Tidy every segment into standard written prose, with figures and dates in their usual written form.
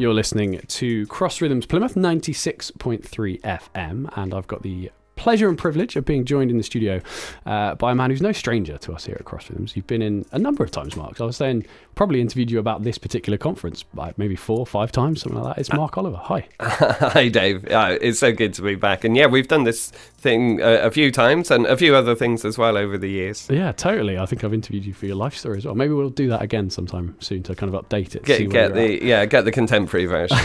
You're listening to Cross Rhythms Plymouth 96.3 FM, and I've got the pleasure and privilege of being joined in the studio by a man who's no stranger to us here at Cross Rhythms. You've been in a number of times, Mark. I was saying, probably interviewed you about this particular conference like maybe 4 or 5 times, something like that. It's Mark Oliver. Hi. Hi, Dave. It's so good to be back. And yeah, we've done this thing a few times and a few other things as well over the years. Yeah, totally. I think I've interviewed you for your life story as well. Maybe we'll do that again sometime soon to kind of update it. Get the contemporary version.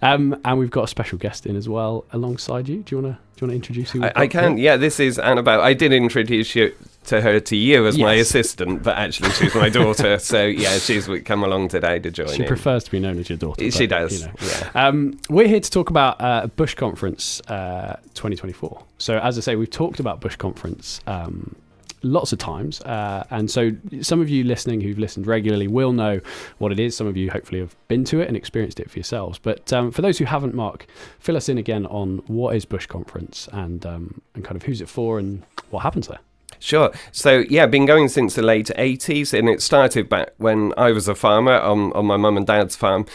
And we've got a special guest in as well alongside you. Do you want to introduce who we've got? I can. Yeah, this is Annabelle. I did introduce her to you as my assistant, but actually she's my daughter. So yeah, she's come along today to join in. She prefers to be known as your daughter. She does. You know. Yeah. We're here to talk about Bush Conference 2024. So as I say, we've talked about Bush Conference lots of times, and so some of you listening who've listened regularly will know what it is. Some of you hopefully have been to it and experienced it for yourselves, but for those who haven't, Mark, fill us in again on what is Bush Conference and kind of who's it for and what happens there. Sure. So, yeah, been going since the late 80s, and it started back when I was a farmer on my mum and dad's farm.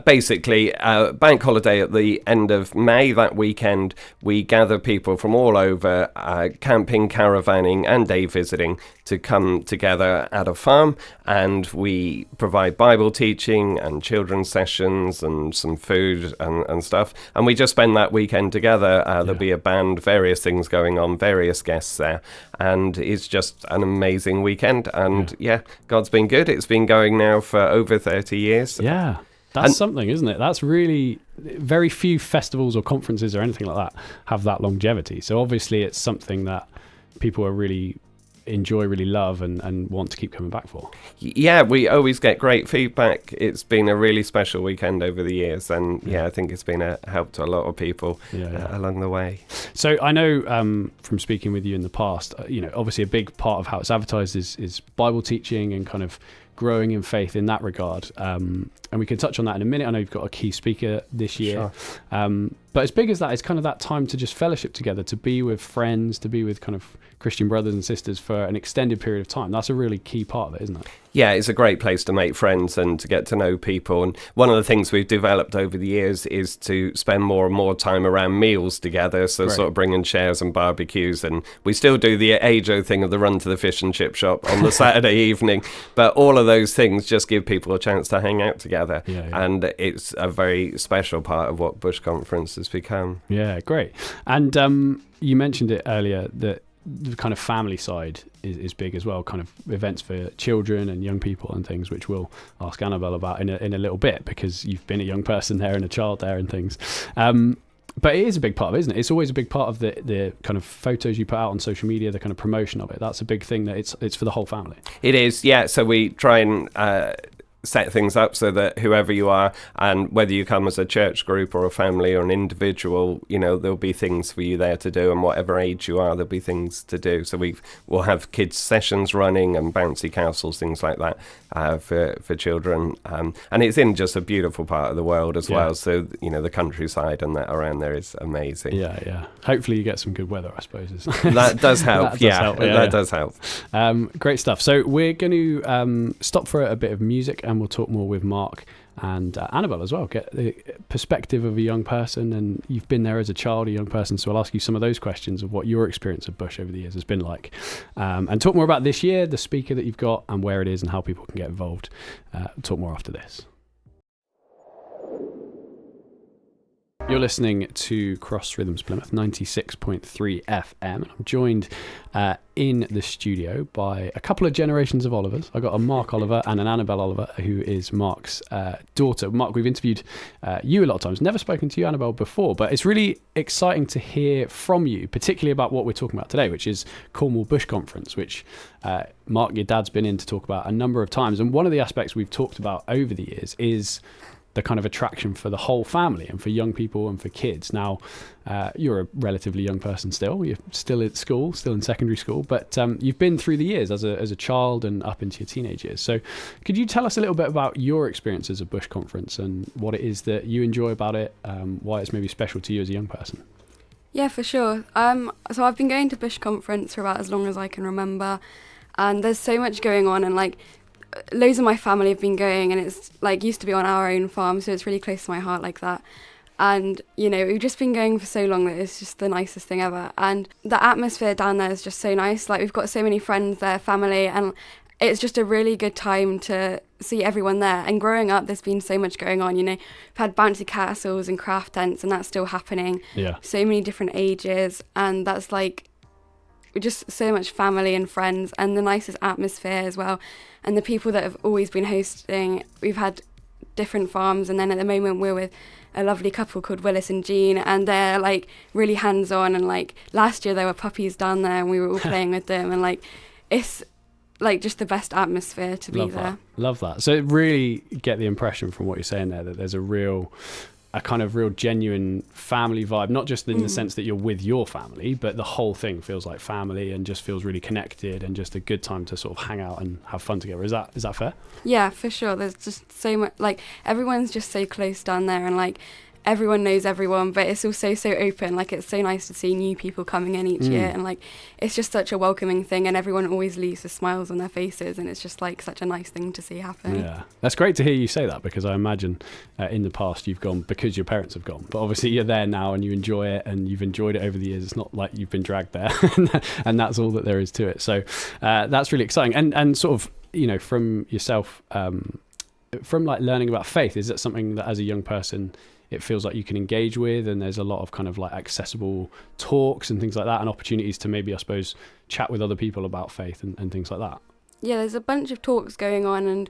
Basically, bank holiday at the end of May, that weekend, we gather people from all over, camping, caravanning and day visiting, to come together at a farm, and we provide Bible teaching and children's sessions and some food and stuff. And we just spend that weekend together. There'll be a band, various things going on, various guests there. And it's just an amazing weekend. And yeah, God's been good. It's been going now for over 30 years. Yeah, that's something, isn't it? That's really, very few festivals or conferences or anything like that have that longevity. So obviously it's something that people are really enjoy, really love and want to keep coming back for. Yeah, we always get great feedback. It's been a really special weekend over the years, and I think it's been a help to a lot of people along the way. So I know from speaking with you in the past, obviously a big part of how it's advertised is Bible teaching and kind of growing in faith in that regard, and we can touch on that in a minute. I know you've got a key speaker this year. Sure. But as big as that, it's kind of that time to just fellowship together, to be with friends, to be with kind of Christian brothers and sisters for an extended period of time. That's a really key part of it, isn't it? Yeah, it's a great place to make friends and to get to know people. And one of the things we've developed over the years is to spend more and more time around meals together. So sort of bringing chairs and barbecues. And we still do the age-old thing of the run to the fish and chip shop on the Saturday evening. But all of those things just give people a chance to hang out together. And it's a very special part of what Bush Conference has become. Yeah, great. And you mentioned it earlier that the kind of family side is big as well, kind of events for children and young people and things, which we'll ask Annabelle about in a little bit, because you've been a young person there and a child there and things. But it is a big part of it, isn't it? It's always a big part of the kind of photos you put out on social media, the kind of promotion of it. That's a big thing, that it's for the whole family. It is, yeah. So we try and set things up so that whoever you are, and whether you come as a church group or a family or an individual, there'll be things for you there to do, and whatever age you are, there'll be things to do. So we'll have kids sessions running and bouncy castles, things like that, for children, and it's in just a beautiful part of the world as well. So the countryside and that around there is amazing. Yeah. Hopefully you get some good weather, I suppose. That does help. That does help. Great stuff. So we're going to stop for a bit of music, and we'll talk more with Mark and Annabelle as well, get the perspective of a young person, and you've been there as a child, a young person, so I'll ask you some of those questions of what your experience of Bush over the years has been like, and talk more about this year, the speaker that you've got and where it is and how people can get involved. Talk more after this. You're listening to Cross Rhythms Plymouth 96.3 FM. I'm joined in the studio by a couple of generations of Olivers. I've got a Mark Oliver and an Annabelle Oliver, who is Mark's daughter. Mark, we've interviewed you a lot of times. Never spoken to you, Annabelle, before, but it's really exciting to hear from you, particularly about what we're talking about today, which is Cornwall Bush Conference, which Mark, your dad's been in to talk about a number of times. And one of the aspects we've talked about over the years is the kind of attraction for the whole family and for young people and for kids. Now, you're a relatively young person still. You're still at school, still in secondary school, but you've been through the years as a child and up into your teenage years. So could you tell us a little bit about your experiences of Bush Conference and what it is that you enjoy about it, why it's maybe special to you as a young person? Yeah, for sure. So I've been going to Bush Conference for about as long as I can remember, and there's so much going on, and loads of my family have been going, and it's like used to be on our own farm, so it's really close to my heart like that. And, you know, we've just been going for so long that it's just the nicest thing ever. And the atmosphere down there is just so nice. Like, we've got so many friends there, family, and it's just a really good time to see everyone there. And growing up, there's been so much going on, you know. We've had bouncy castles and craft tents, and that's still happening. Yeah. So many different ages, and that's like just so much family and friends, and the nicest atmosphere as well. And the people that have always been hosting, we've had different farms, and then at the moment we're with a lovely couple called Willis and Jean, and they're like really hands-on, and like last year there were puppies down there and we were all playing with them, and like it's like just the best atmosphere to be there. Love that. So it really get the impression from what you're saying there that there's a kind of real genuine family vibe, not just in the sense that you're with your family, but the whole thing feels like family and just feels really connected and just a good time to sort of hang out and have fun together. Is that fair? Yeah, for sure. There's just so much, like everyone's just so close down there, and like everyone knows everyone, but it's also so open. Like, it's so nice to see new people coming in each year, and like it's just such a welcoming thing, and everyone always leaves with smiles on their faces, and it's just like such a nice thing to see happen. Yeah, that's great to hear you say that, because I imagine in the past you've gone because your parents have gone, but obviously you're there now and you enjoy it, and you've enjoyed it over the years. It's not like you've been dragged there and that's all that there is to it. So that's really exciting. And sort of, you know, from yourself, from like learning about faith, is that something that as a young person it feels like you can engage with, and there's a lot of kind of like accessible talks and things like that, and opportunities to maybe, I suppose, chat with other people about faith and things like that? Yeah, there's a bunch of talks going on, and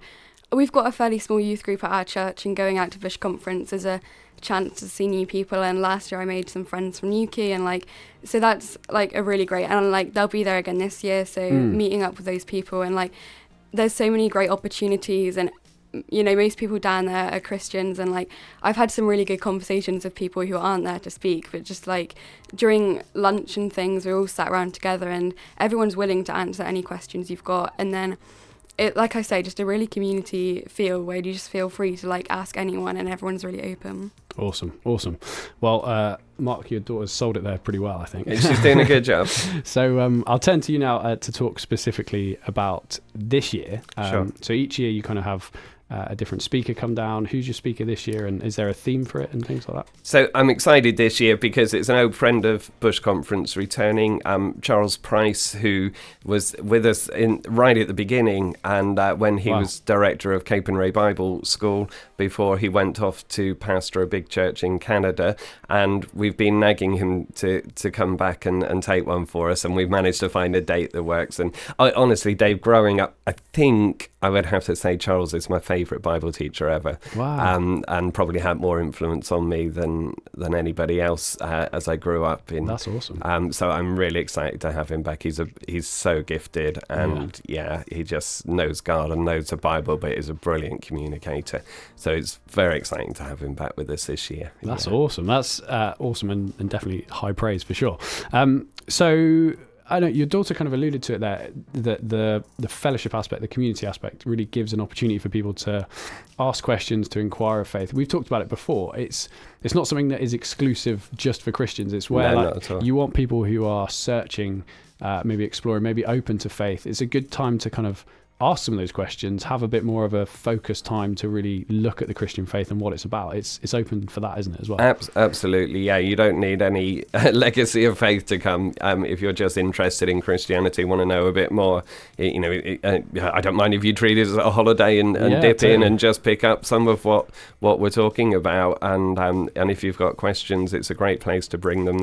we've got a fairly small youth group at our church, and going out to Bush Conference is a chance to see new people. And last year I made some friends from Quay, and like, so that's like a really great, and like they'll be there again this year, so meeting up with those people, and like there's so many great opportunities. And you know, most people down there are Christians, and like I've had some really good conversations with people who aren't there to speak, but just like during lunch and things, we're all sat around together and everyone's willing to answer any questions you've got. And then it, like I say, just a really community feel where you just feel free to like ask anyone, and everyone's really open. Awesome. Well, Mark, your daughter's sold it there pretty well, I think. She's doing a good job. So I'll turn to you now to talk specifically about this year. Sure. So each year you kind of have a different speaker come down. Who's your speaker this year, and is there a theme for it and things like that? So I'm excited this year because it's an old friend of Bush Conference returning, Charles Price, who was with us right at the beginning, and when he was director of Cape and Ray Bible School before he went off to pastor a big church in Canada. And we've been nagging him to come back and take one for us, and we've managed to find a date that works. And honestly, Dave, growing up, I think I would have to say Charles is my favourite Bible teacher ever. Wow. And probably had more influence on me than anybody else as I grew up. That's awesome. So I'm really excited to have him back. He's so gifted, and he just knows God and knows the Bible, but is a brilliant communicator. So it's very exciting to have him back with us this year. That's awesome. That's awesome, and definitely high praise for sure. So I know your daughter kind of alluded to it there, that the fellowship aspect, the community aspect really gives an opportunity for people to ask questions, to inquire of faith. We've talked about it before. It's not something that is exclusive just for Christians. It's where you want people who are searching, maybe exploring, maybe open to faith. It's a good time to kind of ask some of those questions, have a bit more of a focused time to really look at the Christian faith and what it's about. It's open for that, isn't it, as well? Absolutely, yeah. You don't need any legacy of faith to come. If you're just interested in Christianity, want to know a bit more, I don't mind if you treat it as a holiday and dip in and just pick up some of what we're talking about. And if you've got questions, it's a great place to bring them.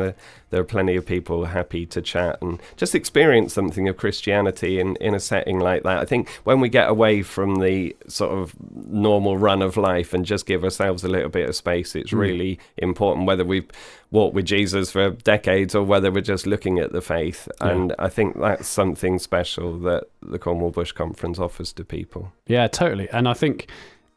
There are plenty of people happy to chat and just experience something of Christianity in a setting like that. I think when we get away from the sort of normal run of life and just give ourselves a little bit of space, it's really important, whether we've walked with Jesus for decades or whether we're just looking at the faith. And I think that's something special that the Cornwall Bush Conference offers to people. Yeah, totally. And I think,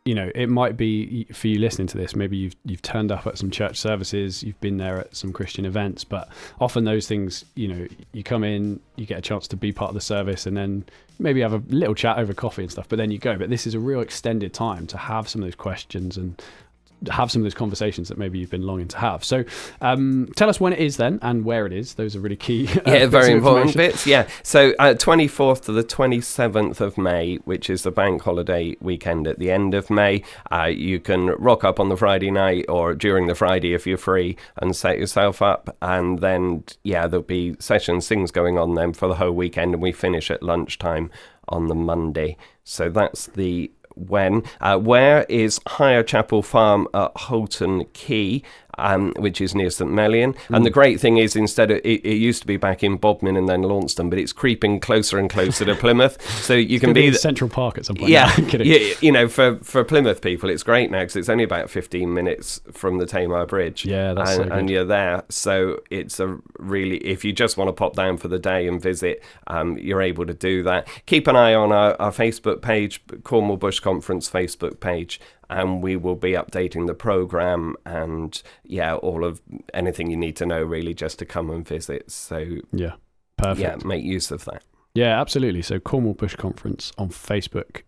you know, it might be for you listening to this, maybe you've turned up at some church services, you've been there at some Christian events, but often those things, you know, you come in, you get a chance to be part of the service, and then maybe have a little chat over coffee and stuff, but then you go. But this is a real extended time to have some of those questions and have some of those conversations that maybe you've been longing to have. So tell us when it is then and where it is. Those are really key very important bits. Yeah, so 24th to the 27th of May, which is the bank holiday weekend at the end of May. You can rock up on the Friday night or during the Friday if you're free and set yourself up, and then there'll be sessions, things going on then for the whole weekend, and we finish at lunchtime on the Monday. So that's the when. Where is Higher Chapel Farm at Halton, Quay, which is near St Mellion. And the great thing is, instead of it used to be back in Bodmin and then Launceston, but it's creeping closer and closer to Plymouth. So you can be in Central Park at some point. Yeah, for Plymouth people, it's great now because it's only about 15 minutes from the Tamar Bridge. Yeah, that's so good. And you're there. So it's a really, if you just want to pop down for the day and visit, you're able to do that. Keep an eye on our Facebook page, Cornwall Bush Conference Facebook page, and we will be updating the programme and all of anything you need to know really just to come and visit. So perfect. Make use of that. Yeah, absolutely. So Cornwall Bush Conference on Facebook,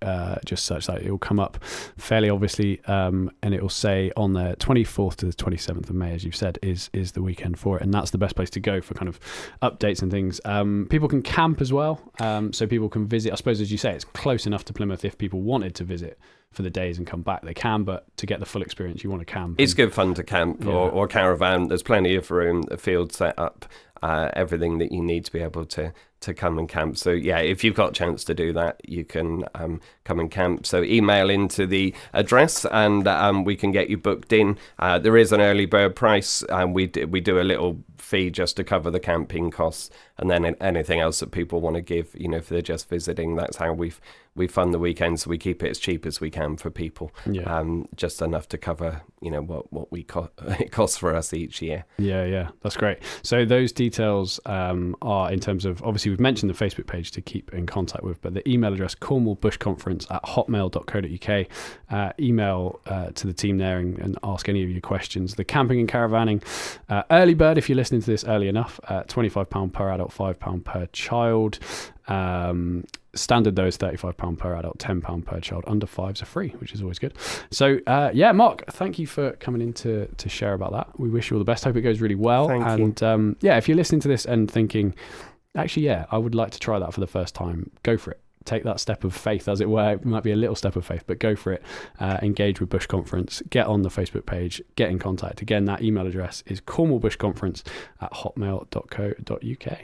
just search that. It will come up fairly obviously, and it will say on there 24th to the 27th of May, as you've said, is the weekend for it. And that's the best place to go for kind of updates and things. People can camp as well. So people can visit. I suppose, as you say, it's close enough to Plymouth if people wanted to visit for the days and come back, they can, but to get the full experience, you want to camp. It's good fun to camp or caravan. There's plenty of room, a field set up, everything that you need to be able to come and camp. So if you've got a chance to do that, you can come and camp. So email into the address and we can get you booked in. There is an early bird price, and we do a little fee just to cover the camping costs, and then anything else that people want to give, if they're just visiting, that's how we fund the weekend. So we keep it as cheap as we can for people, just enough to cover what it costs for us each year. That's great. So those details are in terms of, obviously we've mentioned the Facebook page to keep in contact with, but the email address cornwallbushconference@hotmail.co.uk. Email to the team there and ask any of your questions. The camping and caravanning early bird, if you're listening to this early enough, £25 per adult, £5 per child. Standard though is £35 per adult, £10 per child. Under fives are free, which is always good. So Mark, thank you for coming in to share about that. We wish you all the best. Hope it goes really well. Thank you. If you're listening to this and thinking, actually, I would like to try that for the first time, go for it. Take that step of faith, as it were. It might be a little step of faith, but go for it. Engage with Bush Conference. Get on the Facebook page. Get in contact. Again, that email address is cornwallbushconference@hotmail.co.uk.